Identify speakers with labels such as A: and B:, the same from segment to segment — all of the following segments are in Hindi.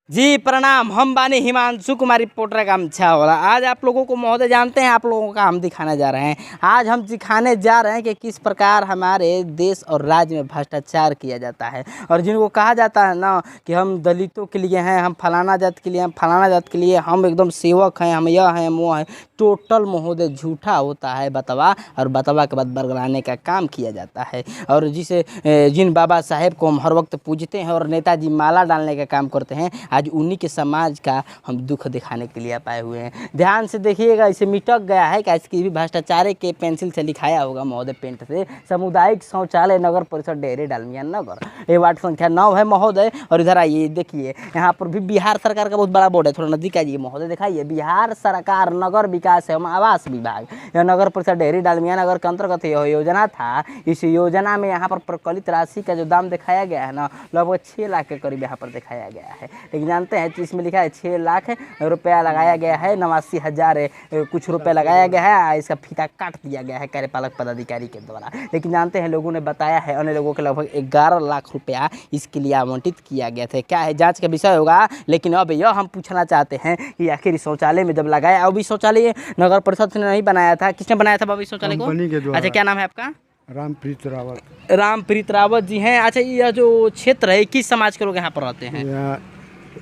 A: जी प्रणाम। हम बानी हिमांशु कुमार रिपोर्टर गमछा वाला। आज आप लोगों को महोदय जानते हैं, आप लोगों का हम दिखाने जा रहे हैं। आज हम दिखाने जा रहे हैं कि किस प्रकार हमारे देश और राज्य में भ्रष्टाचार किया जाता है, और जिनको कहा जाता है ना कि हम दलितों के लिए हैं, हम फलाना जात के लिए, हम फलाना जात के लिए, हम एकदम सेवक हैं, हम यह हैं वो हैं। टोटल महोदय झूठा होता है बतवा, और बतवा के बाद बरगलाने का काम किया जाता है। और जिसे जिन बाबा साहेब को हम हर वक्त पूजते हैं और नेताजी माला डालने का काम करते हैं, आज उन्हीं के समाज का हम दुख दिखाने के लिए पाए हुए हैं। ध्यान से देखिएगा, इसे मिटक गया है, क्या इसकी भी भ्रष्टाचार के पेंसिल से लिखाया होगा महोदय पेंट से। सामुदायिक शौचालय नगर परिषद डेहरी डालमिया नगर, ये वार्ड संख्या 9 है महोदय। और इधर आइए, देखिए यहाँ पर भी बिहार सरकार का बहुत बड़ा बोर्ड है, थोड़ा नजदीक आइए महोदय, दिखाइए बिहार सरकार नगर विकास एवं आवास विभाग। यह नगर परिषद डेहरी डालमिया नगर के अंतर्गत यह योजना था। इस योजना में यहाँ पर प्रकलित राशि का जो दाम दिखाया गया है ना, लगभग 6 लाख के करीब यहाँ पर दिखाया गया है। लेकिन जानते हैं इसमें लिखा है 6 लाख रुपया लगाया गया है, 89,000 कुछ रुपये लगाया गया है। इसका फीता काट दिया गया है कार्यपालक पदाधिकारी के द्वारा। लेकिन जानते हैं लोगों ने बताया है, अन्य लोगों के लगभग 11 लाख रुपया इसके लिए आवंटित किया गया था। क्या है, जांच का विषय होगा। लेकिन अब यह हम पूछना चाहते हैं कि आखिर शौचालय में जब लगाया, अभी शौचालय नगर परिषद ने नहीं बनाया था, किसने बनाया था बाबू शौचालय को? अच्छा, क्या नाम है आपका?
B: रामप्रीत रावत।
A: रामप्रीत रावत जी हैं। अच्छा, यह जो क्षेत्र है किस समाज के लोग यहाँ पर रहते हैं?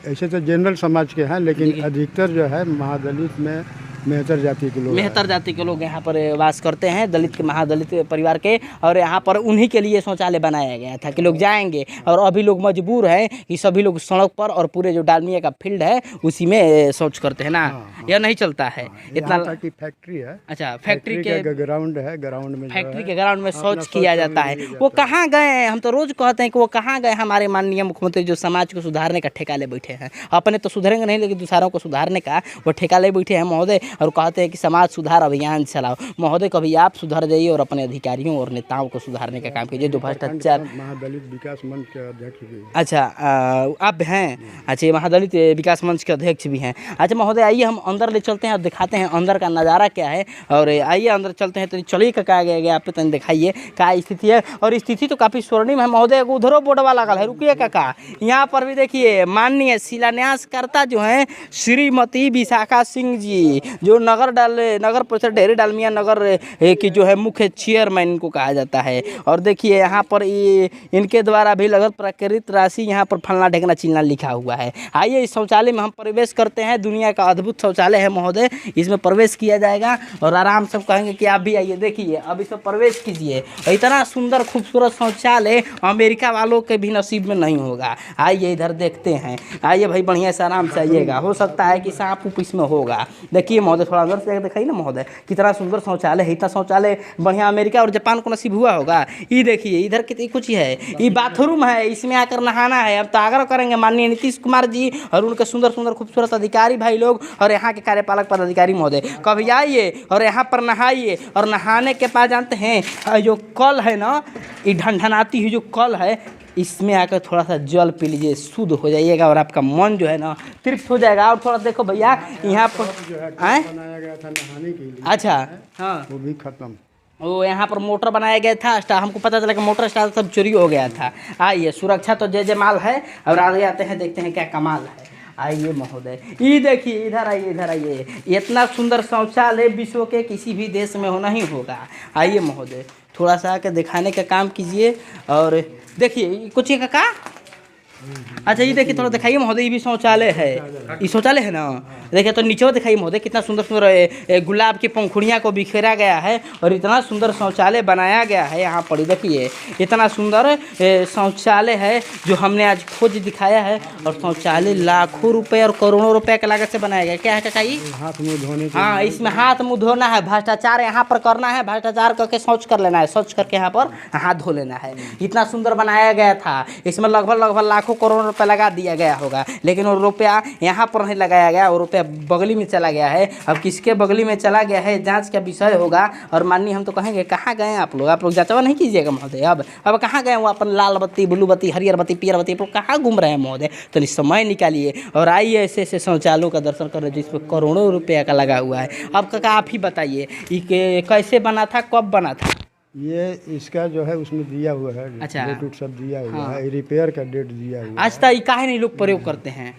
B: ऐसे तो जनरल समाज के हैं, लेकिन अधिकतर जो है महादलित में मेहतर जाति के लोग,
A: मेहतर जाति के लोग यहाँ पर वास करते हैं, दलित के महादलित परिवार के। और यहाँ पर उन्हीं के लिए शौचालय बनाया गया था कि लोग जाएंगे। और अभी लोग मजबूर हैं कि सभी लोग सड़क पर और पूरे जो डालमिया का फील्ड है उसी में शौच करते हैं ना। यह नहीं चलता है इतना
B: की फैक्ट्री है।
A: अच्छा, फैक्ट्री के
B: ग्राउंड है, ग्राउंड में
A: फैक्ट्री के ग्राउंड में शौच किया जाता है। वो कहाँ गए हैं? हम तो रोज कहते हैं कि वो कहाँ गए हमारे माननीय मुख्यमंत्री, जो समाज को सुधारने का ठेका ले बैठे हैं। अपने तो सुधरेंगे नहीं, लेकिन दूसरों को सुधारने का वो ठेका ले बैठे हैं महोदय, और कहते हैं कि समाज सुधार अभियान चलाओ। महोदय, कभी आप सुधर जाइए और अपने अधिकारियों और नेताओं को सुधारने का काम कीजिए। जो भ्रष्टाचार
B: महादलित विकास मंच के अध्यक्ष भी।
A: अच्छा, आप हैं? अच्छा, महादलित विकास मंच के अध्यक्ष भी हैं। अच्छा महोदय, आइए हम अंदर ले चलते हैं और दिखाते हैं अंदर का नज़ारा क्या है। और आइए अंदर चलते हैं। तो चलिए कहा गया आप तो दिखाइए क्या स्थिति है। और स्थिति तो काफ़ी स्वर्णिम है महोदय। उधरो बोर्डवा लगा है, रुकिए काका, यहाँ पर भी देखिए माननीय शिलान्यासकर्ता जो हैं श्रीमती विशाखा सिंह जी, जो नगर परिषद डेहरी डालमिया नगर की जो है मुख्य चेयरमैन इनको कहा जाता है। और देखिए यहाँ पर इनके द्वारा भी लगभग प्रकृत राशि यहाँ पर फलना ढेकना चिलना लिखा हुआ है। आइए इस शौचालय में हम प्रवेश करते हैं। दुनिया का अद्भुत शौचालय है महोदय, इसमें प्रवेश किया जाएगा और आराम से कहेंगे कि आप भी आइए, देखिए अब इसमें प्रवेश कीजिए। इतना सुंदर खूबसूरत शौचालय अमेरिका वालों के भी नसीब में नहीं होगा। आइए इधर देखते हैं, आइए भाई बढ़िया से आराम से आइएगा। हो सकता है कि सांप उप इसमें होगा। देखिए महोदय, थोड़ा अंदर से दिखाइए ना महोदय, कितना सुंदर शौचालय है। इतना शौचालय बढ़िया अमेरिका और जापान को नसीब हुआ होगा। ये देखिए इधर कितनी कुछ है, ये बाथरूम है, इसमें आकर नहाना है। अब तो आग्रह करेंगे माननीय नीतीश कुमार जी और उनके सुंदर सुंदर खूबसूरत अधिकारी भाई लोग और यहाँ के कार्यपालक पदाधिकारी महोदय, कभी आइए और यहाँ पर नहाइए। और नहाने के बाद जानते हैं जो कल है ना, ये ढनढनाती हुई जो कल है, इसमें आकर थोड़ा सा जल पी लीजिए, शुद्ध हो जाइएगा और आपका मन जो है ना तृप्त हो जाएगा। और थोड़ा देखो भैया यहाँ पर
B: बनाया गया था नहाने के लिए।
A: अच्छा, हाँ,
B: वो भी खत्म।
A: वो यहाँ पर मोटर बनाया गया था, हमको पता चला कि मोटर स्टार सब चोरी हो गया था। आइए, सुरक्षा तो जय जयमाल है। और आगे आते हैं, देखते हैं क्या कमाल है। आइए महोदय, ये देखिए, इधर आइए, इधर आइए। इतना सुंदर शौचालय विश्व के किसी भी देश में होना ही होगा। आइए महोदय, थोड़ा सा आकर दिखाने का काम कीजिए। और देखिए कुछ का अच्छा, ये देखिए थोड़ा दिखाइए महोदय, ये भी शौचालय है। ये शौचालय है ना, देखिए तो नीचे दिखाइए महोदय, कितना सुंदर सुंदर गुलाब की पंखुड़ियाँ को बिखेरा गया है और इतना सुंदर शौचालय बनाया गया है यहाँ पर। देखिए इतना सुंदर शौचालय है जो हमने आज खोज दिखाया है। और शौचालय लाखों रुपए और करोड़ों रुपए के लागत से बनाया गया। क्या है काका ये?
B: हाथ मुँह धोने।
A: हाँ, इसमें हाथ मुँह धोना है, भ्रष्टाचार यहाँ पर करना है, भ्रष्टाचार करके शौच कर लेना है, शौच करके यहाँ पर हाथ धो लेना है। इतना सुंदर बनाया गया था, इसमें लगभग लाखों करोड़ रुपया लगा दिया गया होगा। लेकिन वो रुपया यहाँ पर नहीं लगाया गया, वो रुपया बगली में चला गया है। अब किसके बगली में चला गया है, जांच का विषय होगा। और माननीय हम तो कहेंगे, कहाँ गए आप लोग जांचवा नहीं कीजिएगा महोदय। अब कहाँ गए वो अपन लाल बत्ती, ब्लू बत्ती, हरियर बत्ती, पीयर बत्ती पर कहाँ घूम रहे हैं महोदय? तो समय निकालिए और आइए ऐसे ऐसे शौचालयों का दर्शन कर रहे जिस पर करोड़ों रुपये का लगा हुआ है। अब काका आप ही बताइए, ये कैसे बना था, कब बना था?
B: ये इसका जो है उसमें दिया हुआ है।
A: अच्छा,
B: डेट सब दिया हुआ है, रिपेयर का डेट दिया हुआ है।
A: आज तक काहे नहीं लोग प्रयोग करते हैं?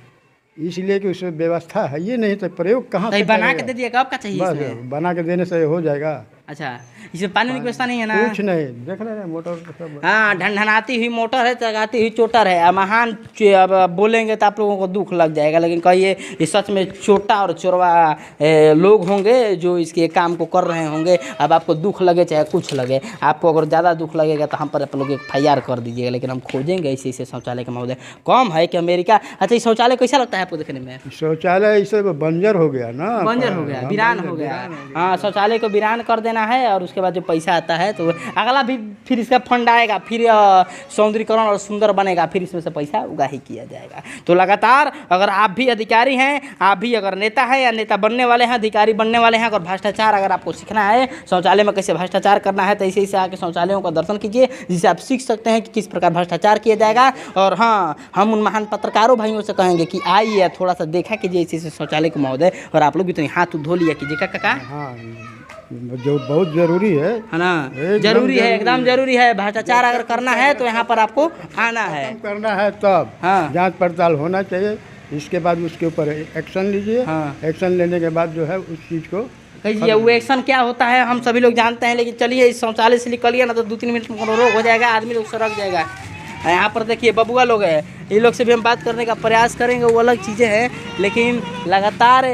B: इसलिए कि उसमें व्यवस्था है ये नहीं, तो प्रयोग कहाँ
A: तो
B: से
A: ये बना के
B: करेगा?
A: दे दिए, कब का चाहिए
B: बस
A: इसमें?
B: बना के देने से हो जाएगा।
A: अच्छा, इसमें पानी की व्यवस्था नहीं है ना?
B: कुछ नहीं, देख रहे हैं मोटर सब।
A: हाँ, ढनढनाती हुई मोटर है, चगाती हुई चोटर है। अब महान अब बोलेंगे तो आप लोगों को दुख लग जाएगा, लेकिन कहिए ये सच में छोटा और चोरवा लोग होंगे जो इसके काम को कर रहे होंगे। अब आपको दुख लगे चाहे कुछ लगे, आपको अगर ज़्यादा दुख लगेगा तो हम पर आप लोग FIR कर दीजिएगा, लेकिन हम खोजेंगे ऐसे ऐसे शौचालय के महोदय। कम है कि अमेरिका। अच्छा, ये शौचालय कैसा लगता है आपको देखने में?
B: शौचालय इसे बंजर हो गया ना,
A: बंजर हो गया,
B: हाँ,
A: वीरान
B: बंजर,
A: हो गया।
B: वीरान हो गया।
A: हाँ, शौचालय को वीरान कर देना है, और उसके बाद जो पैसा आता है तो अगला भी फिर इसका फंड आएगा, फिर सौंदर्यीकरण और सुंदर बनेगा, फिर इसमें से पैसा उगाही किया जाएगा। तो लगातार अगर आप भी अधिकारी हैं, आप भी अगर नेता हैं या नेता बनने वाले हैं, अधिकारी बनने वाले हैं, अगर भ्रष्टाचार अगर आपको सीखना है, शौचालय में कैसे भ्रष्टाचार करना है, तो ऐसे आके शौचालयों का दर्शन कीजिए, जिससे आप सीख सकते हैं कि किस प्रकार भ्रष्टाचार किया जाएगा। और हाँ, हम उन महान पत्रकारों भाइयों से कहेंगे कि आइए थोड़ा सा देखा कीजिए ऐसे शौचालय के महोदय, और आप लोग भी तो हाथ धो लिया कीजिए। काका
B: हाँ, जो बहुत जरूरी है
A: ना,
B: एकदम
A: जरूरी है,
B: जरूरी
A: एकदम जरूरी है। भ्रष्टाचार अगर करना है तो यहाँ पर आपको आना है।
B: करना है, तब
A: हाँ।
B: जांच पड़ताल होना चाहिए, इसके बाद उसके ऊपर एक्शन लीजिए।
A: हाँ।
B: एक्शन लेने के बाद जो है उस चीज़ को
A: कहिए वो एक्शन क्या होता है हम सभी लोग जानते हैं, लेकिन चलिए इस शौचालय से निकलिए ना तो 2-3 मिनट में रोग हो जाएगा, आदमी लोग सड़क जाएगा। यहाँ पर देखिए बबुआ लोग हैं, ये लोग से भी हम बात करने का प्रयास करेंगे, वो अलग चीज़ें हैं। लेकिन लगातार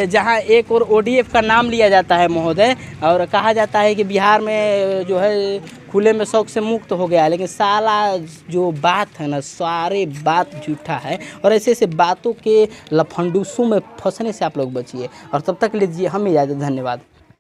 A: जहाँ एक और ODF का नाम लिया जाता है महोदय, और कहा जाता है कि बिहार में जो है खुले में शौच से मुक्त हो गया है, लेकिन साला जो बात है ना, सारे बात झूठा है। और ऐसे ऐसे बातों के लफंडूसों में फंसने से आप लोग बचिए, और तब तक लीजिए हम इजाज़त। धन्यवाद।